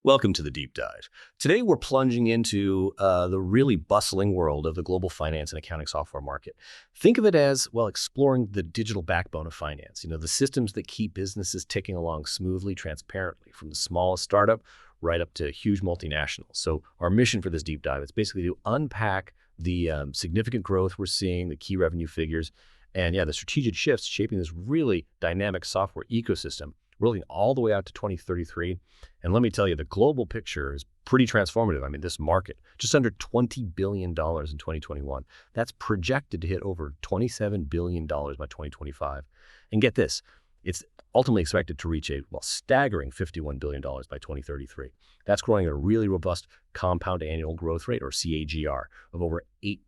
Welcome to the deep dive. Today, we're plunging into the really bustling world of the global finance and accounting software market. Think of it as, well, exploring the digital backbone of finance, the systems that keep businesses ticking along smoothly, transparently, from the smallest startup right up to huge multinationals. So our mission for this deep dive is basically to unpack the significant growth we're seeing, the key revenue figures, and the strategic shifts shaping this really dynamic software ecosystem, rolling all the way out to 2033. And let me tell you, the global picture is pretty transformative. I mean, this market, just under $20 billion in 2021. That's projected to hit over $27 billion by 2025. And get this, it's ultimately expected to reach a, staggering $51 billion by 2033. That's growing at a really robust compound annual growth rate, or CAGR, of over 8%.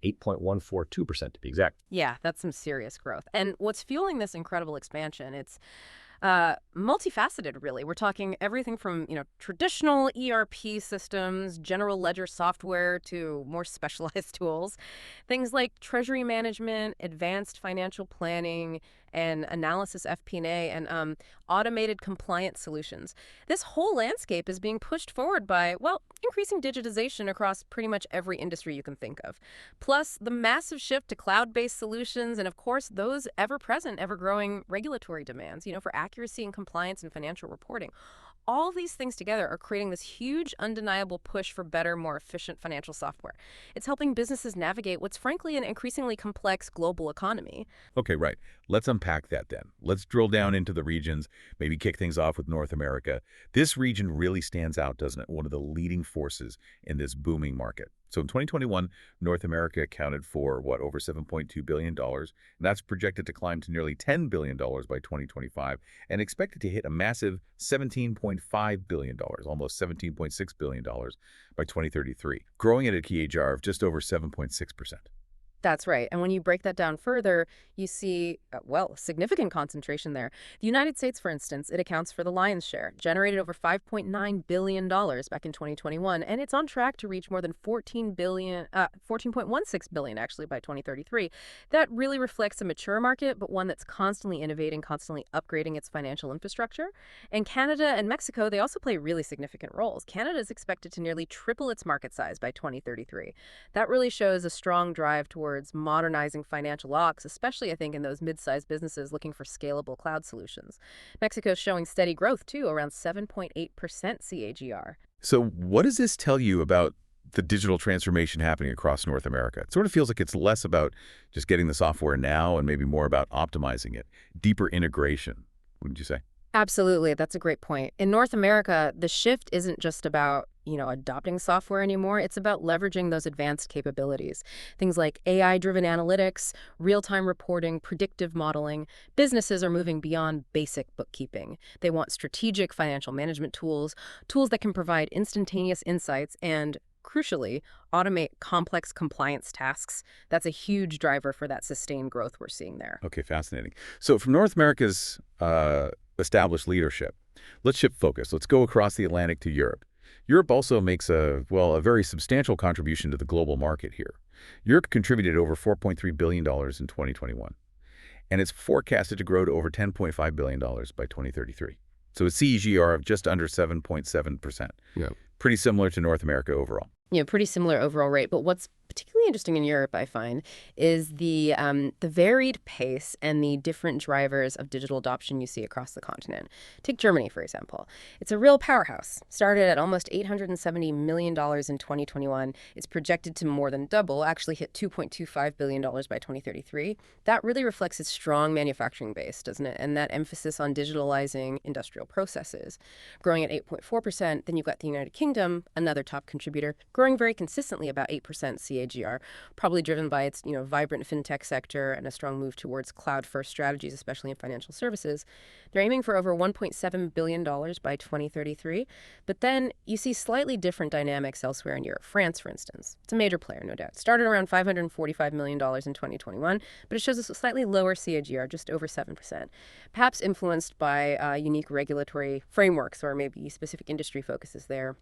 8.142% to be exact. Yeah, that's some serious growth. And what's fueling this incredible expansion, it's multifaceted, really. We're talking everything from, traditional ERP systems, general ledger software, to more specialized tools. Things like treasury management, advanced financial planning, and analysis FP&A, and automated compliance solutions. This whole landscape is being pushed forward by, increasing digitization across pretty much every industry you can think of. Plus, the massive shift to cloud-based solutions, and of course, those ever-present, ever-growing regulatory demands, for accuracy and compliance and financial reporting. All these things together are creating this huge, undeniable push for better, more efficient financial software. It's helping businesses navigate what's frankly an increasingly complex global economy. Okay, right. Let's unpack that then. Let's drill down into the regions, maybe kick things off with North America. This region really stands out, doesn't it? One of the leading forces in this booming market. So in 2021, North America accounted for, over $7.2 billion, and that's projected to climb to nearly $10 billion by 2025, and expected to hit a massive $17.5 billion, almost $17.6 billion by 2033, growing at a CAGR of just over 7.6%. That's right. And when you break that down further, you see, significant concentration there. The United States, for instance, it accounts for the lion's share, generated over $5.9 billion back in 2021, and it's on track to reach more than $14.16 billion actually by 2033. That really reflects a mature market, but one that's constantly innovating, constantly upgrading its financial infrastructure. And Canada and Mexico, they also play really significant roles. Canada is expected to nearly triple its market size by 2033. That really shows a strong drive towards modernizing financial ops, especially, I think, in those mid-sized businesses looking for scalable cloud solutions. Mexico's showing steady growth, too, around 7.8% CAGR. So what does this tell you about the digital transformation happening across North America? It sort of feels like it's less about just getting the software now and maybe more about optimizing it, deeper integration, wouldn't you say? Absolutely. That's a great point. In North America, the shift isn't just about, adopting software anymore. It's about leveraging those advanced capabilities. Things like AI-driven analytics, real-time reporting, predictive modeling. Businesses are moving beyond basic bookkeeping. They want strategic financial management tools, tools that can provide instantaneous insights and, crucially, automate complex compliance tasks. That's a huge driver for that sustained growth we're seeing there. Okay, fascinating. So from North America's established leadership, let's shift focus. Let's go across the Atlantic to Europe. Europe also makes a very substantial contribution to the global market here. Europe contributed over $4.3 billion in 2021, and it's forecasted to grow to over $10.5 billion by 2033. So a CAGR of just under 7.7%. Yeah. Pretty similar to North America overall. Pretty similar overall rate. But what's particularly interesting in Europe, I find, is the varied pace and the different drivers of digital adoption you see across the continent. Take Germany, for example. It's a real powerhouse. Started at almost $870 million in 2021. It's projected to more than double, actually hit $2.25 billion by 2033. That really reflects its strong manufacturing base, doesn't it? And that emphasis on digitalizing industrial processes. Growing at 8.4%, then you've got the United Kingdom, another top contributor, growing very consistently about 8% CAGR, probably driven by its vibrant fintech sector and a strong move towards cloud-first strategies, especially in financial services. They're aiming for over $1.7 billion by 2033. But then you see slightly different dynamics elsewhere in Europe. France, for instance, it's a major player, no doubt. Started around $545 million in 2021, but it shows a slightly lower CAGR, just over 7%, perhaps influenced by unique regulatory frameworks or maybe specific industry focuses there.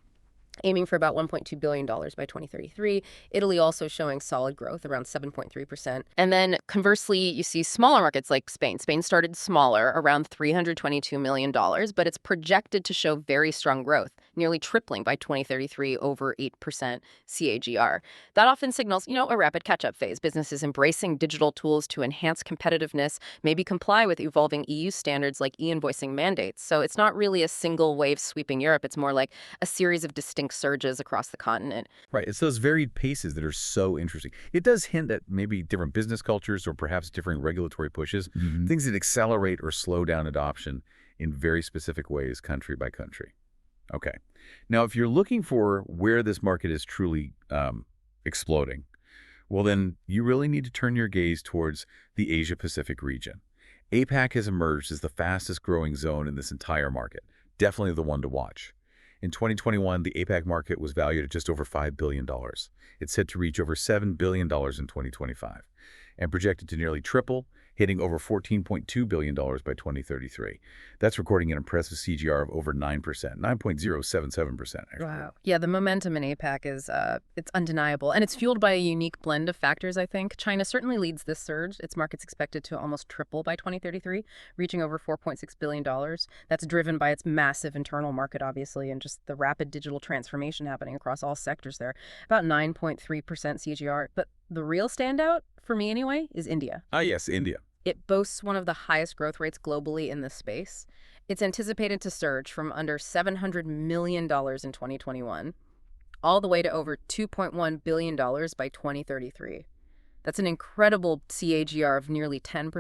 Aiming for about $1.2 billion by 2033. Italy also showing solid growth, around 7.3%. And then conversely, you see smaller markets like Spain. Spain started smaller, around $322 million, but it's projected to show very strong growth, nearly tripling by 2033 over 8% CAGR. That often signals, a rapid catch-up phase. Businesses embracing digital tools to enhance competitiveness, maybe comply with evolving EU standards like e-invoicing mandates. So it's not really a single wave sweeping Europe. It's more like a series of distinct surges across the continent. Right. It's those varied paces that are so interesting. It does hint at maybe different business cultures or perhaps different regulatory pushes, things that accelerate or slow down adoption in very specific ways, country by country. Okay. Now, if you're looking for where this market is truly exploding, well, then you really need to turn your gaze towards the Asia-Pacific region. APAC has emerged as the fastest growing zone in this entire market, definitely the one to watch. In 2021, the APAC market was valued at just over $5 billion. It's set to reach over $7 billion in 2025 and projected to nearly triple, hitting over $14.2 billion by 2033. That's recording an impressive CGR of over 9%, 9.077%, actually. Wow. Yeah, the momentum in APAC is it's undeniable, and it's fueled by a unique blend of factors, I think. China certainly leads this surge. Its market's expected to almost triple by 2033, reaching over $4.6 billion. That's driven by its massive internal market, obviously, and just the rapid digital transformation happening across all sectors there. About 9.3% CGR. But the real standout, for me anyway, is India. Ah, yes, India. It boasts one of the highest growth rates globally in this space. It's anticipated to surge from under $700 million in 2021 all the way to over $2.1 billion by 2033. That's an incredible CAGR of nearly 10%,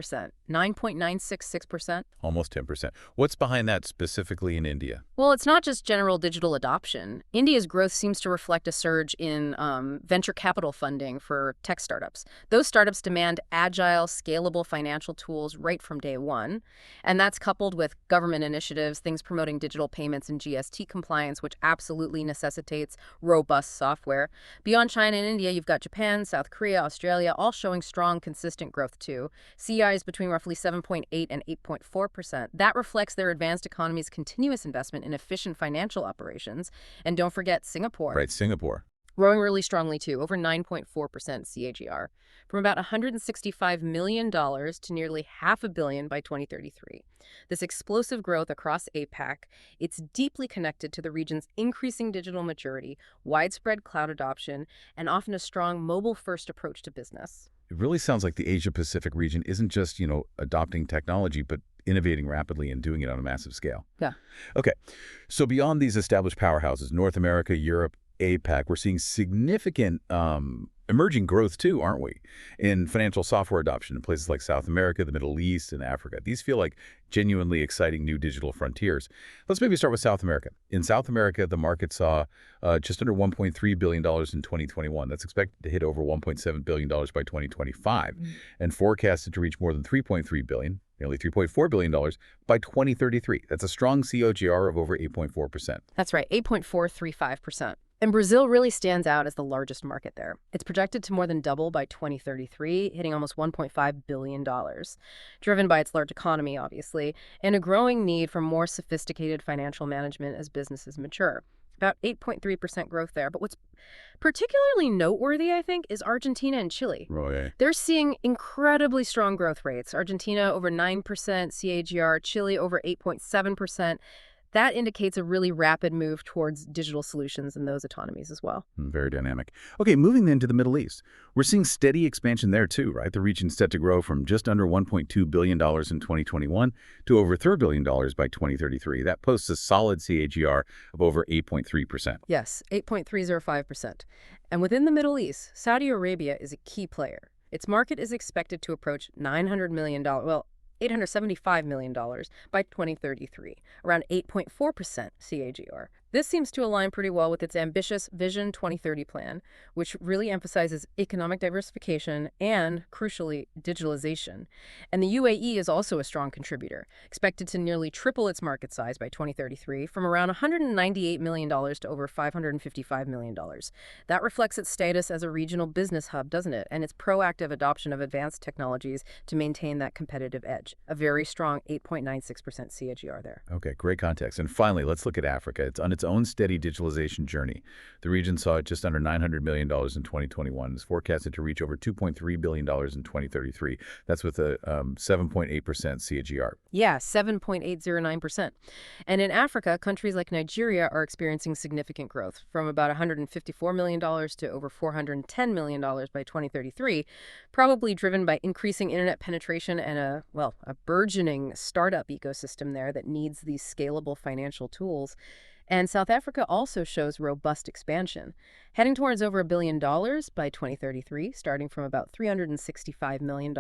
9.966%. Almost 10%. What's behind that specifically in India? Well, it's not just general digital adoption. India's growth seems to reflect a surge in venture capital funding for tech startups. Those startups demand agile, scalable financial tools right from day one. And that's coupled with government initiatives, things promoting digital payments and GST compliance, which absolutely necessitates robust software. Beyond China and India, you've got Japan, South Korea, Australia, all showing strong, consistent growth too. CI is between roughly 7.8 and 8.4%. That reflects their advanced economy's continuous investment in efficient financial operations. And don't forget Singapore. Right, Singapore. Growing really strongly too, over 9.4% CAGR, from about $165 million to nearly $500 million by 2033. This explosive growth across APAC, it's deeply connected to the region's increasing digital maturity, widespread cloud adoption, and often a strong mobile-first approach to business. It really sounds like the Asia-Pacific region isn't just, adopting technology, but innovating rapidly and doing it on a massive scale. Yeah. Okay. So beyond these established powerhouses, North America, Europe, APAC, we're seeing significant emerging growth too, aren't we? In financial software adoption in places like South America, the Middle East, and Africa. These feel like genuinely exciting new digital frontiers. Let's maybe start with South America. In South America, the market saw just under $1.3 billion in 2021. That's expected to hit over $1.7 billion by 2025 and forecasted to reach more than $3.3 billion, nearly $3.4 billion by 2033. That's a strong CAGR of over 8.4%. That's right, 8.435%. And Brazil really stands out as the largest market there. It's projected to more than double by 2033, hitting almost $1.5 billion, driven by its large economy, obviously, and a growing need for more sophisticated financial management as businesses mature. About 8.3% growth there. But what's particularly noteworthy, I think, is Argentina and Chile. Oh, yeah. They're seeing incredibly strong growth rates. Argentina over 9% CAGR, Chile over 8.7%. That indicates a really rapid move towards digital solutions in those economies as well. Very dynamic. Okay, moving then to the Middle East. We're seeing steady expansion there too, right? The region's set to grow from just under $1.2 billion in 2021 to over $3 billion by 2033. That posts a solid CAGR of over 8.3%. Yes, 8.305%. And within the Middle East, Saudi Arabia is a key player. Its market is expected to approach $900 million, $875 million by 2033, around 8.4% CAGR. This seems to align pretty well with its ambitious Vision 2030 plan, which really emphasizes economic diversification and, crucially, digitalization. And the UAE is also a strong contributor, expected to nearly triple its market size by 2033 from around $198 million to over $555 million. That reflects its status as a regional business hub, doesn't it? And its proactive adoption of advanced technologies to maintain that competitive edge. A very strong 8.96% CAGR there. Okay, great context. And finally, let's look at Africa. It's its own steady digitalization journey. The region saw just under $900 million in 2021. It's forecasted to reach over $2.3 billion in 2033. That's with a 7.8% CAGR. Yeah, 7.809%. And in Africa, countries like Nigeria are experiencing significant growth, from about $154 million to over $410 million by 2033, probably driven by increasing internet penetration and a burgeoning startup ecosystem there that needs these scalable financial tools. And South Africa also shows robust expansion, heading towards over $1 billion by 2033, starting from about $365 million.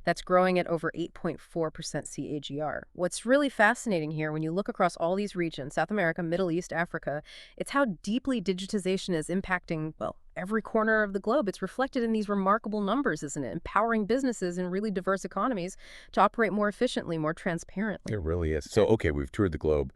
That's growing at over 8.4% CAGR. What's really fascinating here, when you look across all these regions, South America, Middle East, Africa, it's how deeply digitization is impacting, every corner of the globe. It's reflected in these remarkable numbers, isn't it? Empowering businesses in really diverse economies to operate more efficiently, more transparently. It really is. So, okay, we've toured the globe.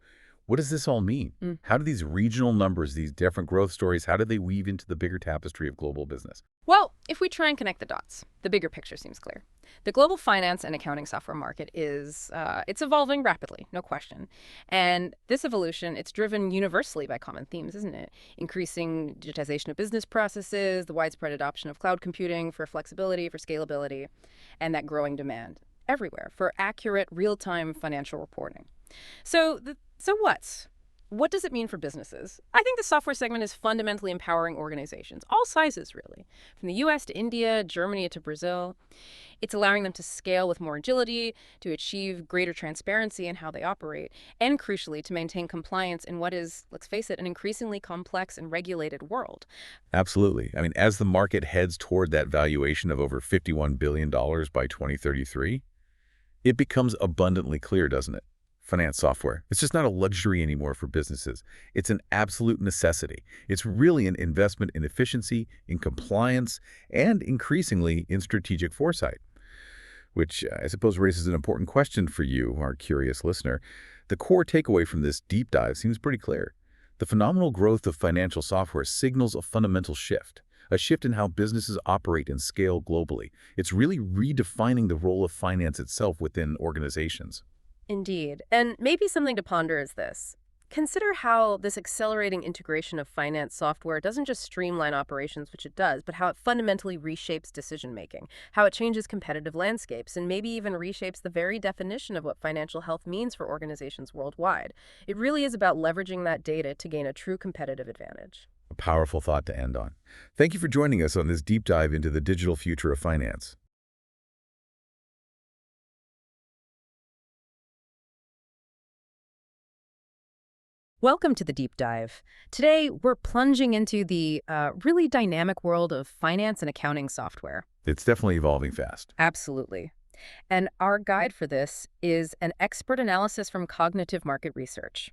What does this all mean? How do these regional numbers, these different growth stories, how do they weave into the bigger tapestry of global business? Well, if we try and connect the dots, the bigger picture seems clear. The global finance and accounting software market is it's evolving rapidly, no question. And this evolution, it's driven universally by common themes, isn't it? Increasing digitization of business processes, the widespread adoption of cloud computing for flexibility, for scalability, and that growing demand everywhere for accurate, real-time financial reporting. So what does it mean for businesses? I think the software segment is fundamentally empowering organizations, all sizes really, from the US to India, Germany to Brazil. It's allowing them to scale with more agility, to achieve greater transparency in how they operate, and crucially, to maintain compliance in what is, let's face it, an increasingly complex and regulated world. Absolutely. I mean, as the market heads toward that valuation of over $51 billion by 2033, it becomes abundantly clear, doesn't it? Finance software. It's just not a luxury anymore for businesses. It's an absolute necessity. It's really an investment in efficiency, in compliance, and increasingly in strategic foresight, which I suppose raises an important question for you, our curious listener. The core takeaway from this deep dive seems pretty clear. The phenomenal growth of financial software signals a fundamental shift, a shift in how businesses operate and scale globally. It's really redefining the role of finance itself within organizations. Indeed. And maybe something to ponder is this. Consider how this accelerating integration of finance software doesn't just streamline operations, which it does, but how it fundamentally reshapes decision-making, how it changes competitive landscapes, and maybe even reshapes the very definition of what financial health means for organizations worldwide. It really is about leveraging that data to gain a true competitive advantage. A powerful thought to end on. Thank you for joining us on this deep dive into the digital future of finance. Welcome to the Deep Dive. Today, we're plunging into the really dynamic world of finance and accounting software. It's definitely evolving fast. Absolutely. And our guide for this is an expert analysis from Cognitive Market Research.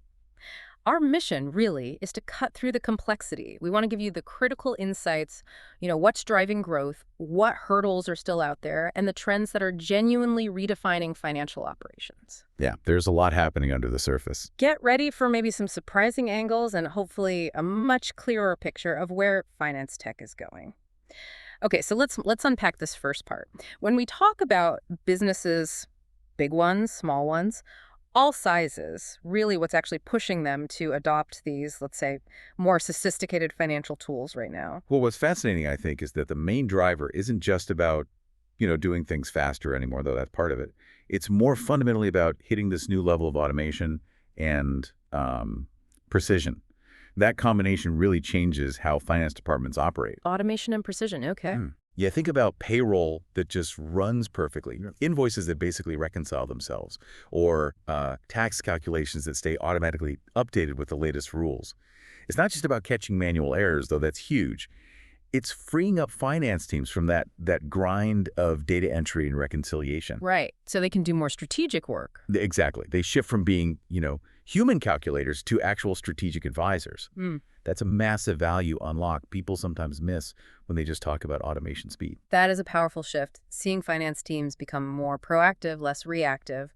Our mission, really, is to cut through the complexity. We want to give you the critical insights, what's driving growth, what hurdles are still out there, and the trends that are genuinely redefining financial operations. Yeah, there's a lot happening under the surface. Get ready for maybe some surprising angles and hopefully a much clearer picture of where finance tech is going. Okay, so let's unpack this first part. When we talk about businesses, big ones, small ones, all sizes, really what's actually pushing them to adopt these, let's say, more sophisticated financial tools right now. Well, what's fascinating, I think, is that the main driver isn't just about, doing things faster anymore, though that's part of it. It's more fundamentally about hitting this new level of automation and precision. That combination really changes how finance departments operate. Automation and precision, okay. Yeah, think about payroll that just runs perfectly, invoices that basically reconcile themselves, or tax calculations that stay automatically updated with the latest rules. It's not just about catching manual errors, though that's huge. It's freeing up finance teams from that grind of data entry and reconciliation. Right, so they can do more strategic work. Exactly. They shift from being, human calculators to actual strategic advisors. That's a massive value unlock people sometimes miss when they just talk about automation speed. That is a powerful shift, seeing finance teams become more proactive, less reactive.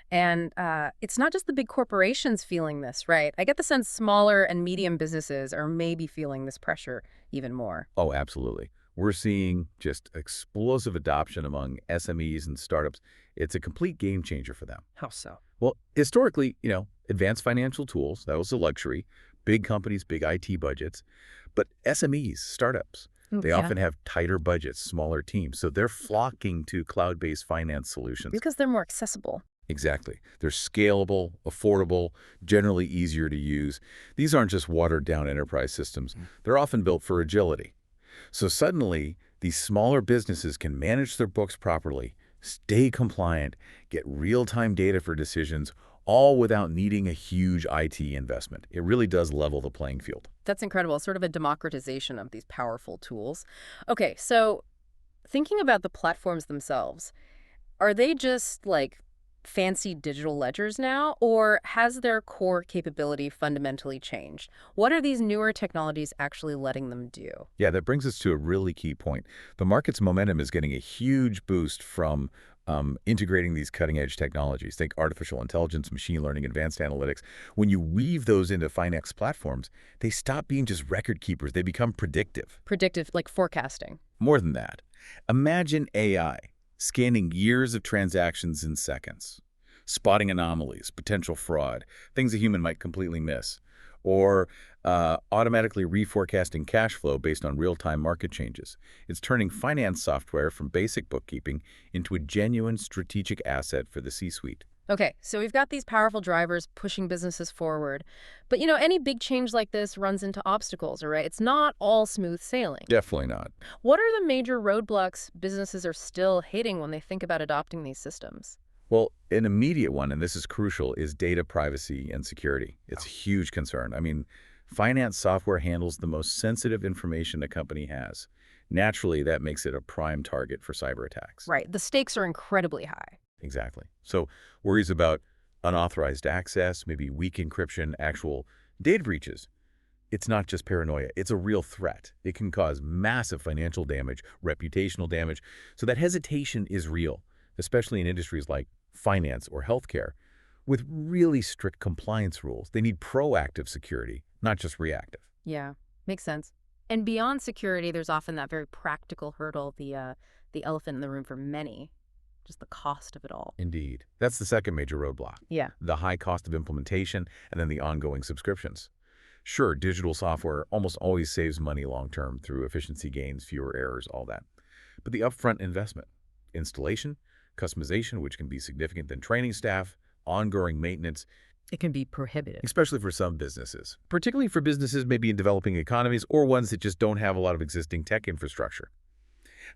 And it's not just the big corporations feeling this, right? I get the sense smaller and medium businesses are maybe feeling this pressure even more. Oh, absolutely. We're seeing just explosive adoption among SMEs and startups. It's a complete game changer for them. How so? Well, historically, advanced financial tools, that was a luxury, Big companies, big IT budgets, but SMEs, startups, Ooh, they yeah. often have tighter budgets, smaller teams, so they're flocking to cloud-based finance solutions. Because they're more accessible. Exactly. They're scalable, affordable, generally easier to use. These aren't just watered-down enterprise systems. They're often built for agility. So suddenly, these smaller businesses can manage their books properly, stay compliant, get real-time data for decisions, all without needing a huge IT investment. It really does level the playing field. That's incredible. Sort of a democratization of these powerful tools. Okay, so thinking about the platforms themselves, are they just like fancy digital ledgers now, or has their core capability fundamentally changed? What are these newer technologies actually letting them do? Yeah, that brings us to a really key point. The market's momentum is getting a huge boost from integrating these cutting-edge technologies. Think artificial intelligence, machine learning, advanced analytics. When you weave those into finance platforms, they stop being just record keepers. They become predictive. Predictive, like forecasting. More than that, imagine AI scanning years of transactions in seconds, spotting anomalies, potential fraud, things a human might completely miss, or automatically reforecasting cash flow based on real-time market changes. It's turning finance software from basic bookkeeping into a genuine strategic asset for the C-suite. Okay, so we've got these powerful drivers pushing businesses forward. But, you know, any big change like this runs into obstacles, all right? It's not all smooth sailing. Definitely not. What are the major roadblocks businesses are still hitting when they think about adopting these systems? Well, an immediate one, and this is crucial, is data privacy and security. It's a huge concern. I mean, finance software handles the most sensitive information a company has. Naturally, that makes it a prime target for cyber attacks. Right, the stakes are incredibly high. Exactly. So worries about unauthorized access, maybe weak encryption, actual data breaches. It's not just paranoia. It's a real threat. It can cause massive financial damage, reputational damage. So that hesitation is real, especially in industries like finance or healthcare, with really strict compliance rules. They need proactive security, not just reactive. Yeah, makes sense. And beyond security, there's often that very practical hurdle, the elephant in the room for many, just the cost of it all. Indeed. That's the second major roadblock. Yeah. The high cost of implementation and then the ongoing subscriptions. Sure, digital software almost always saves money long-term through efficiency gains, fewer errors, all that. But the upfront investment, installation, customization, which can be significant, then training staff, ongoing maintenance, It can be prohibitive. especially for some businesses, particularly for businesses maybe in developing economies or ones that just don't have a lot of existing tech infrastructure.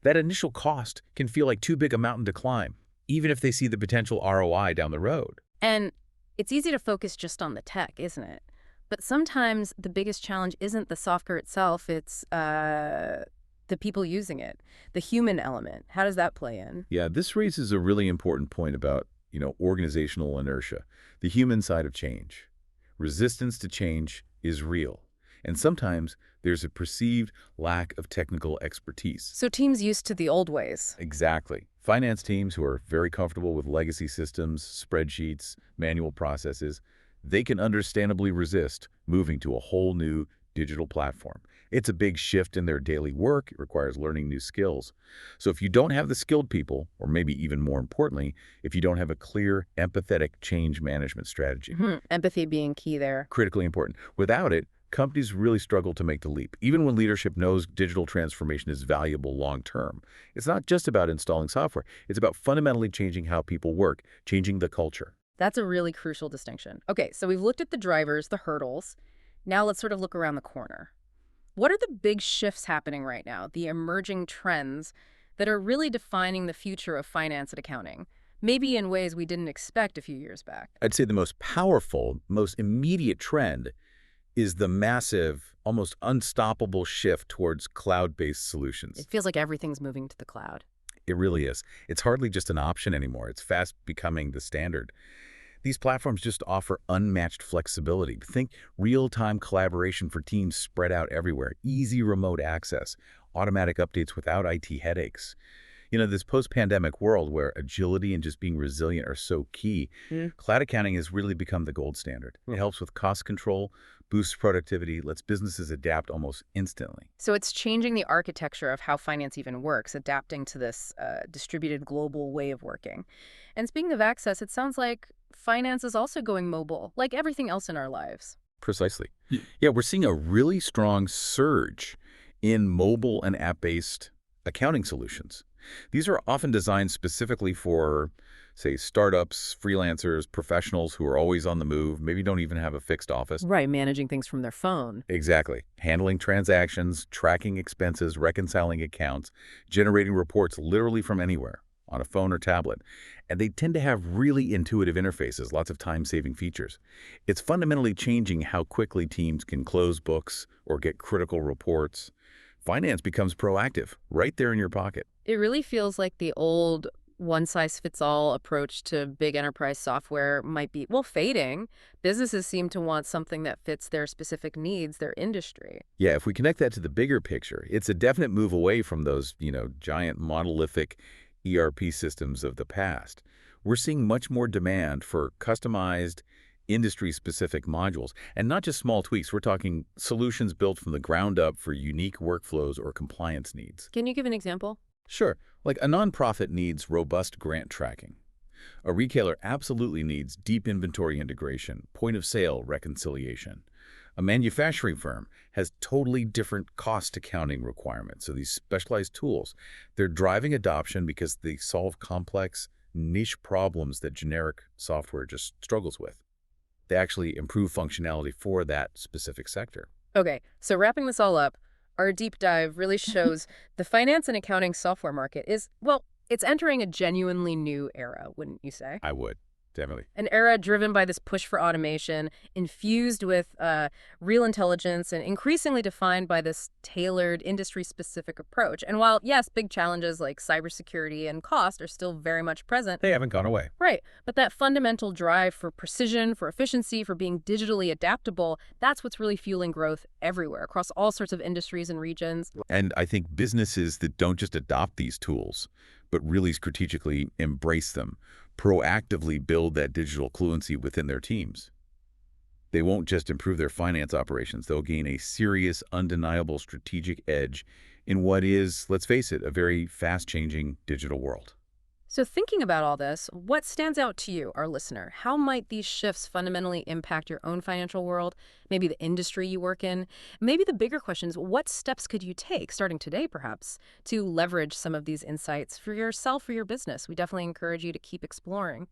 That initial cost can feel like too big a mountain to climb, even if they see the potential ROI down the road. And it's easy to focus just on the tech, isn't it? But sometimes the biggest challenge isn't the software itself, it's the people using it, the human element. How does that play in? Yeah, this raises a really important point about, organizational inertia, the human side of change. Resistance to change is real, and sometimes there's a perceived lack of technical expertise. So teams used to the old ways. Exactly. Finance teams who are very comfortable with legacy systems, spreadsheets, manual processes, they can understandably resist moving to a whole new digital platform. It's a big shift in their daily work. It requires learning new skills. So if you don't have the skilled people, or maybe even more importantly, if you don't have a clear, empathetic change management strategy, Empathy being key there. critically important. Without it, companies really struggle to make the leap, even when leadership knows digital transformation is valuable long-term. It's not just about installing software. It's about fundamentally changing how people work, changing the culture. That's a really crucial distinction. Okay, so we've looked at the drivers, the hurdles. Now let's sort of look around the corner. What are the big shifts happening right now, the emerging trends that are really defining the future of finance and accounting, maybe in ways we didn't expect a few years back? I'd say the most powerful, most immediate trend is the massive, almost unstoppable shift towards cloud-based solutions. It feels like everything's moving to the cloud. It really is. It's hardly just an option anymore. It's fast becoming the standard. These platforms just offer unmatched flexibility. Think real-time collaboration for teams spread out everywhere, easy remote access, automatic updates without IT headaches. This post-pandemic world where agility and just being resilient are so key, cloud accounting has really become the gold standard. It helps with cost control, boosts productivity, lets businesses adapt almost instantly. So it's changing the architecture of how finance even works, adapting to this distributed global way of working. And speaking of access, it sounds like finance is also going mobile, like everything else in our lives. Precisely. Y- Yeah, we're seeing a really strong surge in mobile and app-based accounting solutions. These are often designed specifically for, say, startups, freelancers, professionals who are always on the move, maybe don't even have a fixed office. Right, managing things from their phone. Exactly. Handling transactions, tracking expenses, reconciling accounts, generating reports literally from anywhere, on a phone or tablet. And they tend to have really intuitive interfaces, lots of time-saving features. It's fundamentally changing how quickly teams can close books or get critical reports. Finance becomes proactive, right there in your pocket. It really feels like the old one-size-fits-all approach to big enterprise software might be, well, fading. Businesses seem to want something that fits their specific needs, their industry. Yeah, if we connect that to the bigger picture, it's a definite move away from those, giant monolithic ERP systems of the past. We're seeing much more demand for customized, industry-specific modules, and not just small tweaks. We're talking solutions built from the ground up for unique workflows or compliance needs. Can you give an example? Sure, like a nonprofit needs robust grant tracking. A retailer absolutely needs deep inventory integration, point-of-sale reconciliation. A manufacturing firm has totally different cost accounting requirements. So these specialized tools, they're driving adoption because they solve complex, niche problems that generic software just struggles with. They actually improve functionality for that specific sector. Okay, so wrapping this all up, our deep dive really shows the finance and accounting software market is, well, it's entering a genuinely new era, wouldn't you say? I would, definitely. An era driven by this push for automation, infused with real intelligence, and increasingly defined by this tailored, industry-specific approach. And while, yes, big challenges like cybersecurity and cost are still very much present, They haven't gone away. right, but that fundamental drive for precision, for efficiency, for being digitally adaptable, that's what's really fueling growth everywhere, across all sorts of industries and regions. And I think businesses that don't just adopt these tools, but really strategically embrace them, proactively build that digital fluency within their teams. They won't just improve their finance operations, they'll gain a serious, undeniable strategic edge in what is, let's face it, a very fast-changing digital world. So thinking about all this, what stands out to you, our listener? How might these shifts fundamentally impact your own financial world, maybe the industry you work in? Maybe the bigger question is, what steps could you take, starting today perhaps, to leverage some of these insights for yourself or your business? We definitely encourage you to keep exploring.